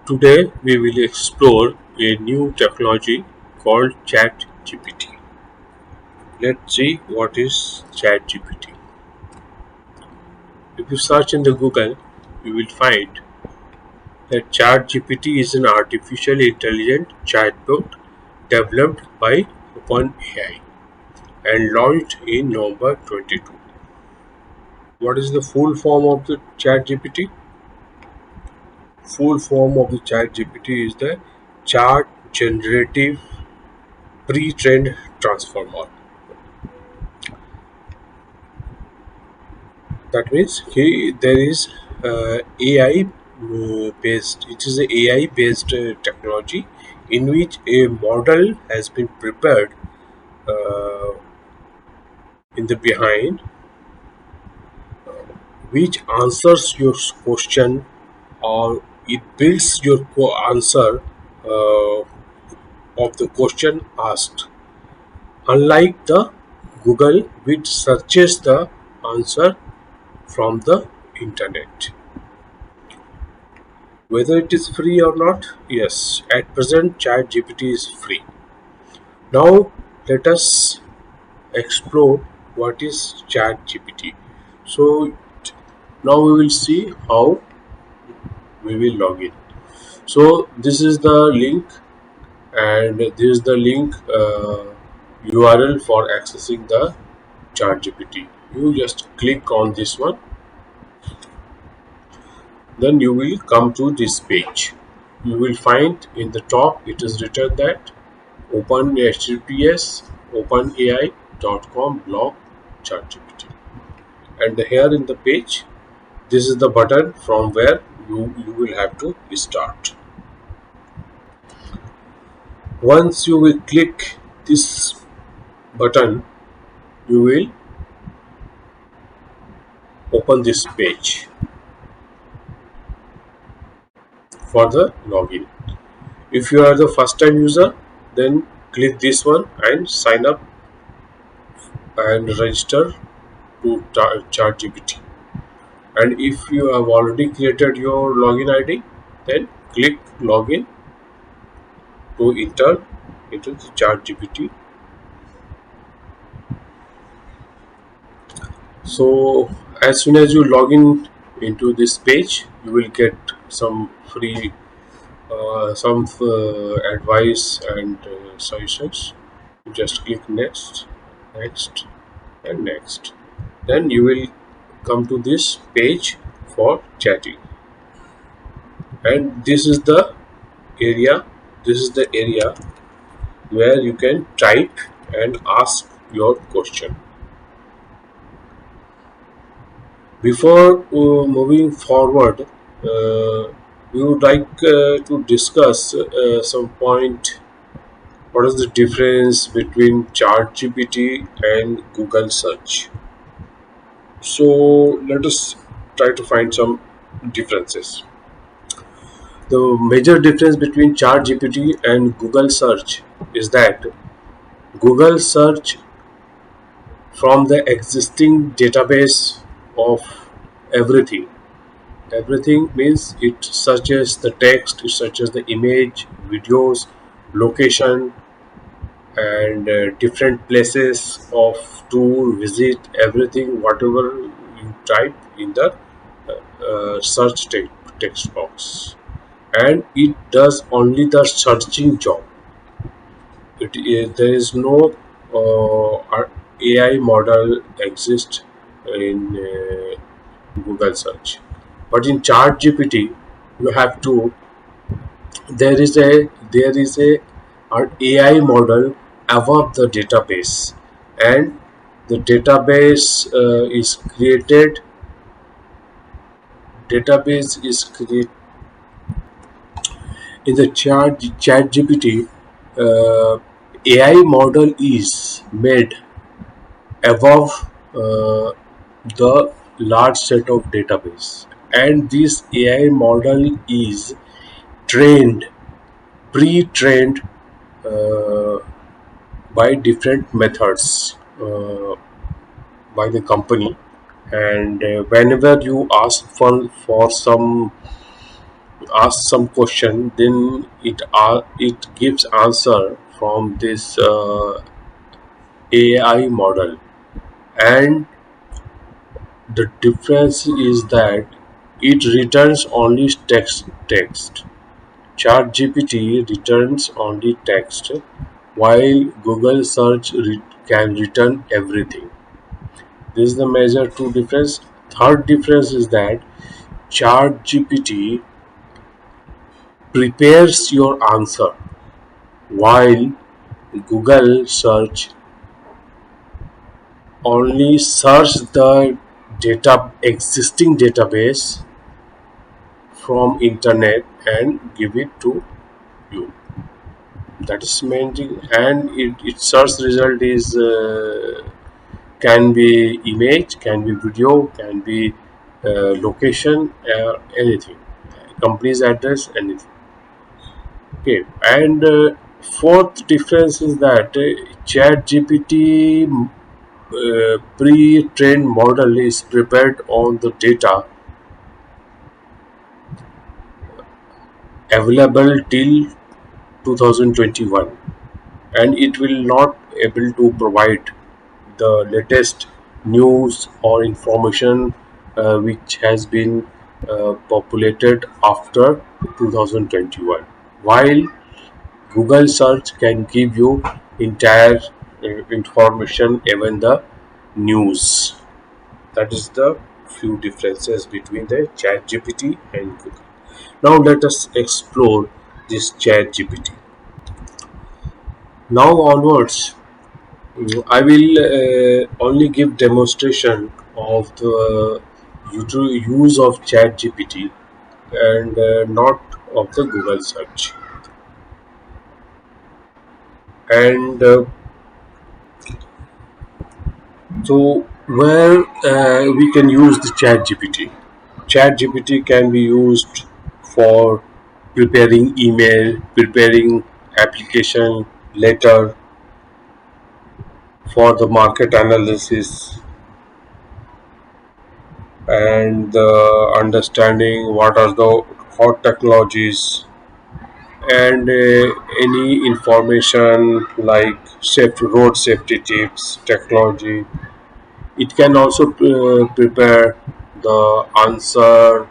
Today we will explore a new technology called ChatGPT. Let's see what is ChatGPT. If you search in the Google, you will find that ChatGPT is an artificial intelligent chatbot developed by OpenAI and launched in November 22. What is the full form of the ChatGPT? Full form of the ChatGPT is the Chat Generative Pre-trained Transformer. That means there is AI based. It is a AI based technology in which a model has been prepared uh, in the behind, which answers your question or it builds your answer uh, of the question asked. Unlike the Google, which searches the answer from the internet. Whether it is free or not? Yes, at present ChatGPT is free. Now let us explore what is ChatGPT. So now we will see how we will log in. So this is the link and this is the link URL for accessing the ChatGPT. You just click on this one, then you will come to this page. You will find in the top it is written that open https openai.com blog ChatGPT, and here in the page this is the button from where you will have to start. Once you will click this button, you will open this page for the login. If you are the first time user, then click this one and sign up and register to ChatGPT. And if you have already created your login ID, then click login to enter into the ChatGPT. So as soon as you log in into this page, you will get some free some advice and suggestions. Just click next, next, and next. Then you will come to this page for chatting, and area. This is the area where you can type and ask your question. Before moving forward, we would like to discuss some point. What is the difference between ChatGPT and Google search? So let us try to find some differences. The major difference between ChatGPT and Google search is that Google search from the existing database of everything. Everything means it searches the text, it searches the image, videos, location, and different places of to visit, everything whatever you type in the search text box, and it does only the searching job. There is no AI model exist in Google search, but in chat gpt you have to there is a an AI model above the database, and the database is created in the chat GPT. AI model is made above the large set of database, and this AI model is trained pre-trained uh, by different methods by the company. And whenever you ask for some ask some question, then it gives answer from this AI model. And the difference is that it returns only text. ChatGPT returns only text, while Google search can return everything. This is the major two difference. Third difference is that ChatGPT prepares your answer, while Google search only search the data existing database from internet and give it to you. That is main thing. And its search result is can be image, can be video, can be location, anything, company's address, anything. Okay. And fourth difference is that chat gpt pre-trained model is prepared on the data available till 2021, and it will not able to provide the latest news or information which has been populated after 2021, while Google search can give you entire information, even the news. That is the few differences between the chat gpt and Google. Now let us explore this chat gpt. Now onwards, I will only give demonstration of the use of ChatGPT and not of the Google search. And so, where we can use the ChatGPT. ChatGPT can be used for preparing email, preparing application letter, for the market analysis, and understanding what are the hot technologies, and any information like road safety tips, technology. It can also prepare the answer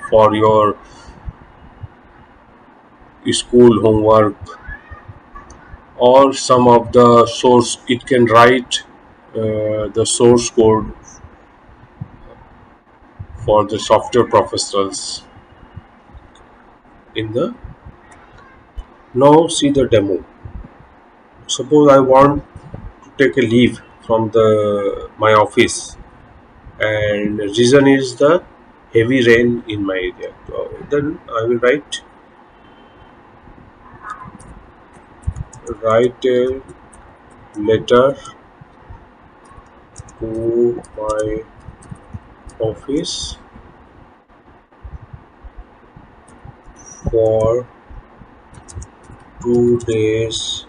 for your school homework, or some of the source. It can write the source code for the software professionals in the. Now see the demo. Suppose I want to take a leave from the my office, and reason is the heavy rain in my area. So then I will write a letter to my office for 2 days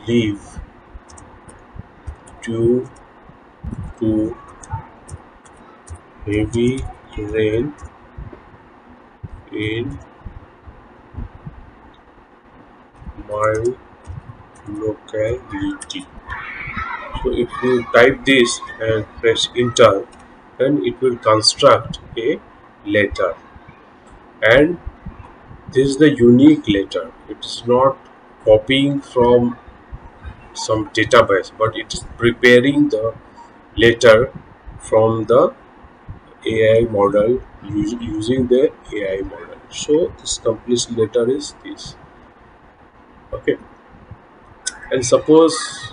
leave due to heavy rain in my locality. So if you type this and press enter, then it will construct a letter. And this is the unique letter. It is not copying from some database, but it is preparing the letter from the AI model, using the AI model. So this complete letter is this. Okay. And suppose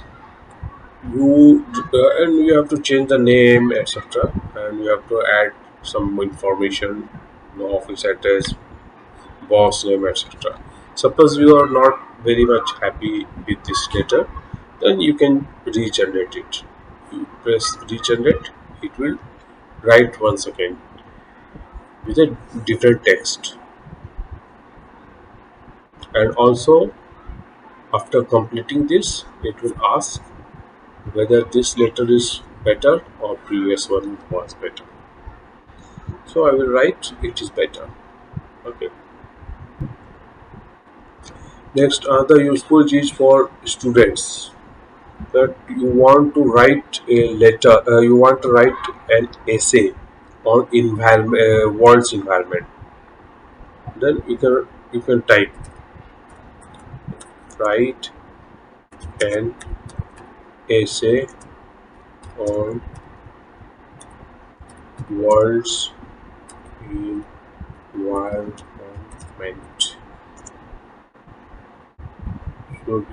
and you have to change the name, etc., and you have to add some information, office address, boss name, etc. Suppose you are not very much happy with this letter, then you can regenerate it. You press regenerate, it will write once again with a different text. And also, after completing this, it will ask whether this letter is better or previous one was better. So I will write it is better. Okay. Next, another useful is for students that you want to write a letter, you want to write an essay on environment, world's environment. Then you can type write an essay on world's environment. Should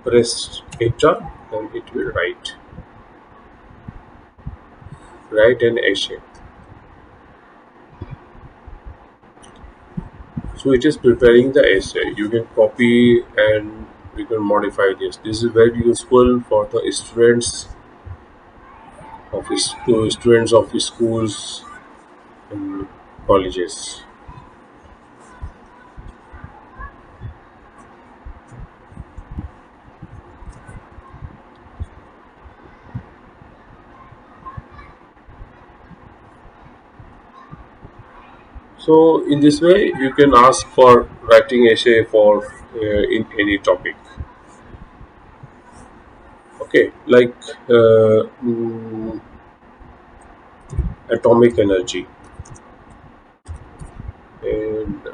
press enter, then it will write an essay. So it is preparing the essay. You can copy and we can modify this. This is very useful for the students of schools and colleges. So in this way, you can ask for writing essay for in any topic. Okay, like atomic energy and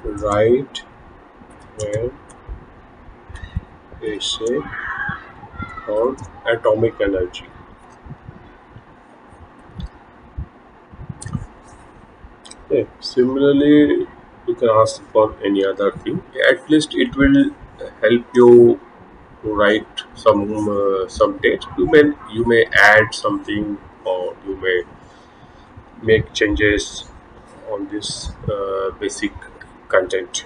write an essay on atomic energy. Okay. Similarly, you can ask for any other thing. At least it will help you to write some text. You may add something, or you may make changes on this basic content.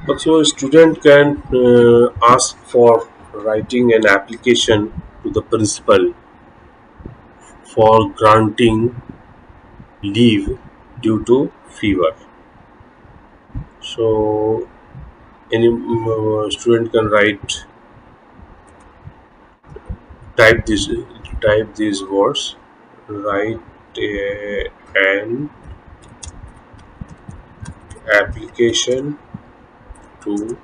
Also, a student can ask for writing an application to the principal for granting leave due to fever. So, any student can type this type these words, write an application to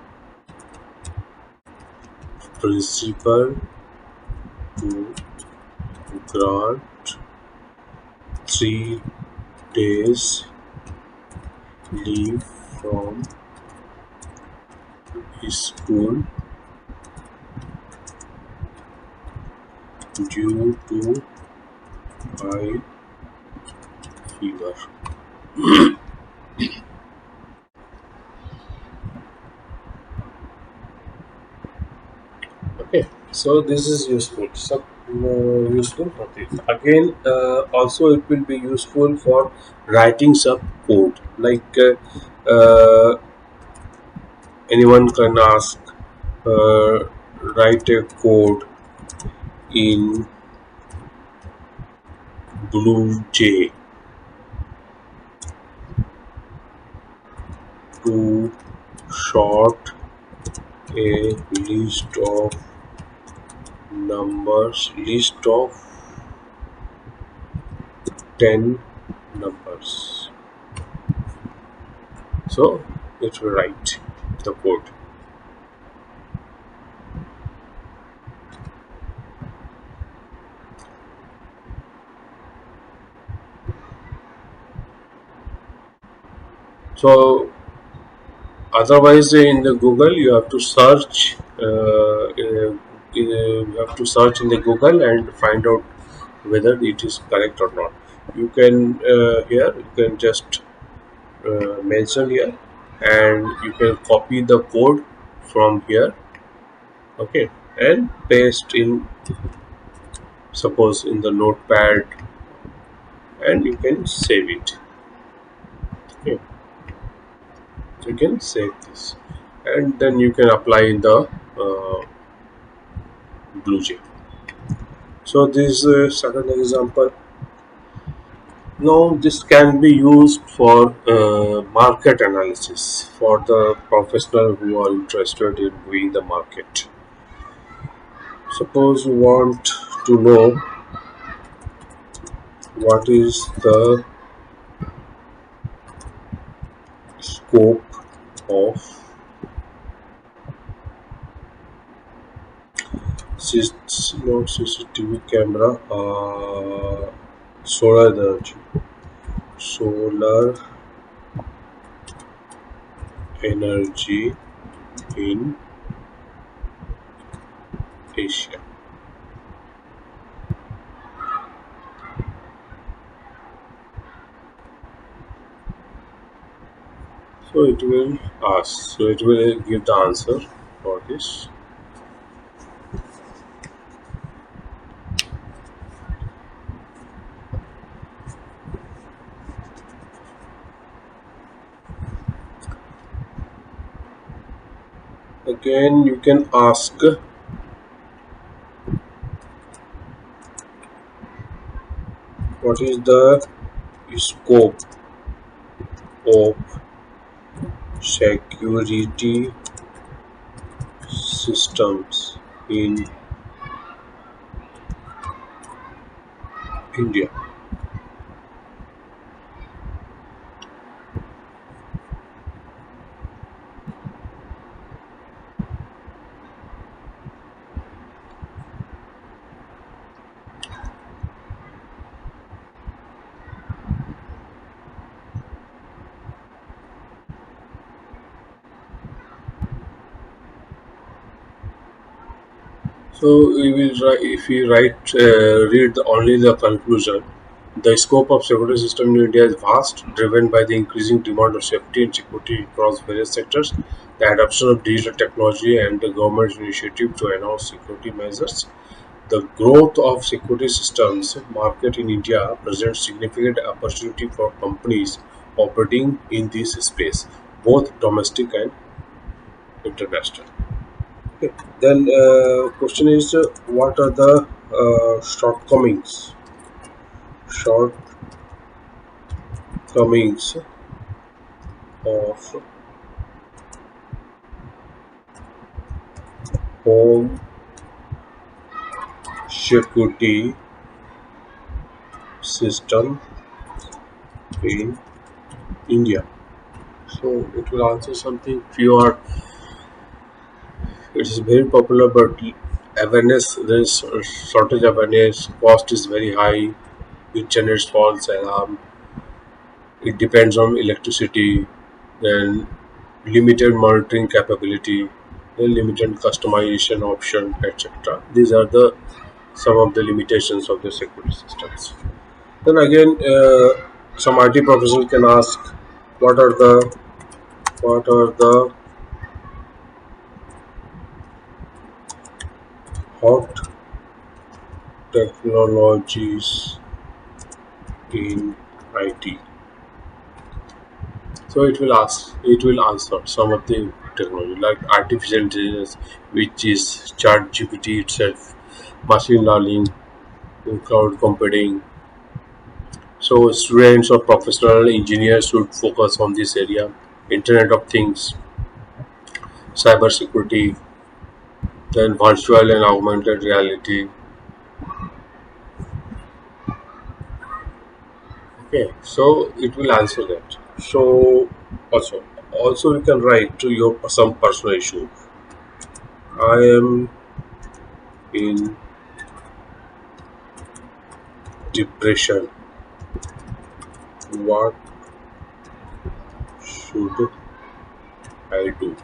principal to grant 3 days leave from school due to high fever. Okay, so this is useful. Useful for this. Again, also it will be useful for writing some code. Like anyone can ask, uh, write a code in Blue J to sort a list of 10 numbers. So it will write the code. So otherwise, in the Google, you have to search. You have to search in the Google and find out whether it is correct or not. You can here you can just mention here, and you can copy the code from here. Okay, and paste in, suppose, in the notepad, and you can save it. Okay, you can save this, and then you can apply in the uh, blue. So So this second example. Now this can be used for market analysis for the professional who are interested in doing the market. Suppose you want to know what is the scope of not CCTV camera, solar energy, solar energy in Asia. So it will ask. So it will give the answer for this. Again, you can ask what is the scope of security systems in India. So we will if we read only the conclusion. The scope of security system in India is vast, driven by the increasing demand of safety and security across various sectors, the adoption of digital technology, and the government's initiative to enhance security measures. The growth of security systems market in India presents significant opportunity for companies operating in this space, both domestic and international. Okay. Then question is what are the shortcomings of home security system in India? So it will answer something. Few are it is very popular, but awareness there is shortage of awareness. Cost is very high. It generates false alarm. It depends on electricity. Then limited monitoring capability. Then limited customization option, etc. These are the some of the limitations of the security systems. Then again, some IT professional can ask, what are the what are the hot technologies in IT? So it will answer some of the technology like artificial intelligence, which is ChatGPT itself, machine learning, cloud computing. So students or professional engineers should focus on this area. Internet of Things, cyber security, then virtual and augmented reality. Okay, so it will answer that. So also you can write to your some personal issue. I am in depression. What should I do?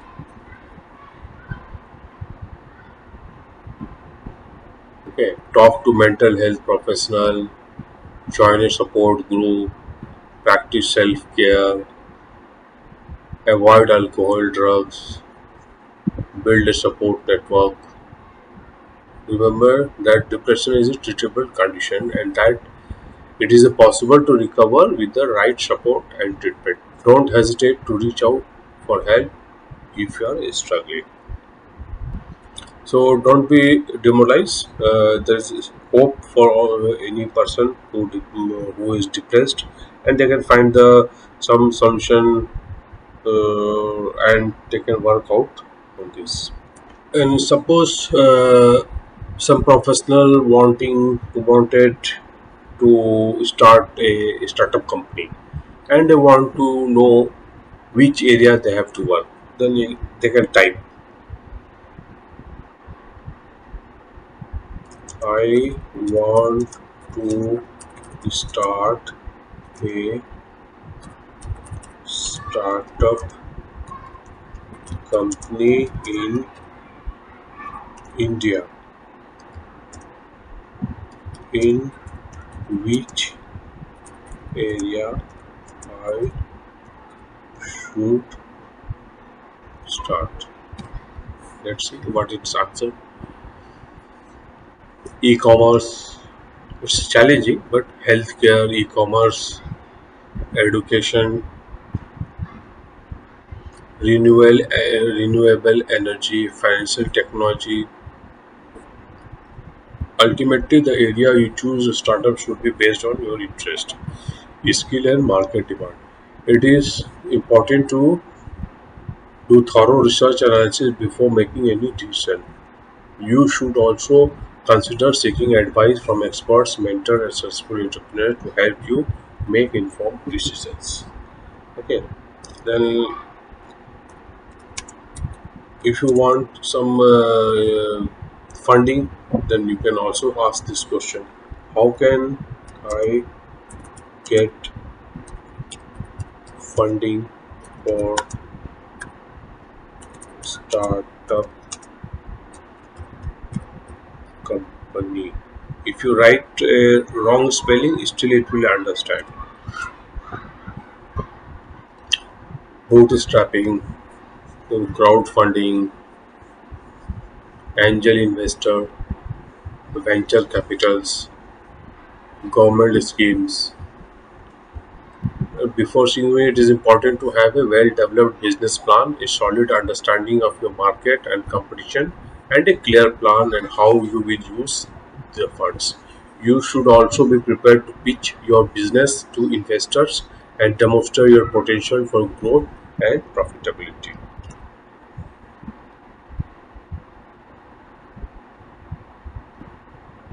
Okay, talk to mental health professional, join a support group, practice self care, avoid alcohol, drugs, build a support network. Remember that depression is a treatable condition and that it is possible to recover with the right support and treatment. Don't hesitate to reach out for help if you are struggling. So don't be demoralized. hope for any person who is depressed, and they can find the some solution, and they can work out on this. And suppose some professional wanted to start a startup company, and they want to know which area they have to work. Then they can type, I want to start a startup company in India. In which area I should start? Let's see what it's answered. E-commerce. It's challenging, but healthcare, e-commerce, education, renewable energy, financial technology. Ultimately, the area you choose a startup should be based on your interest, skill, and market demand. It is important to do thorough research analysis before making any decision. You should also consider seeking advice from experts, mentors, and successful entrepreneurs to help you make informed decisions. Okay, then if you want some funding, then you can also ask this question: how can I get funding for startup company? If you write wrong spelling, still it will understand. Bootstrapping, crowdfunding, angel investor, venture capitals, government schemes. Before seeing it is important to have a well-developed business plan, a solid understanding of your market and competition, and a clear plan and how you will use the funds. You should also be prepared to pitch your business to investors and demonstrate your potential for growth and profitability.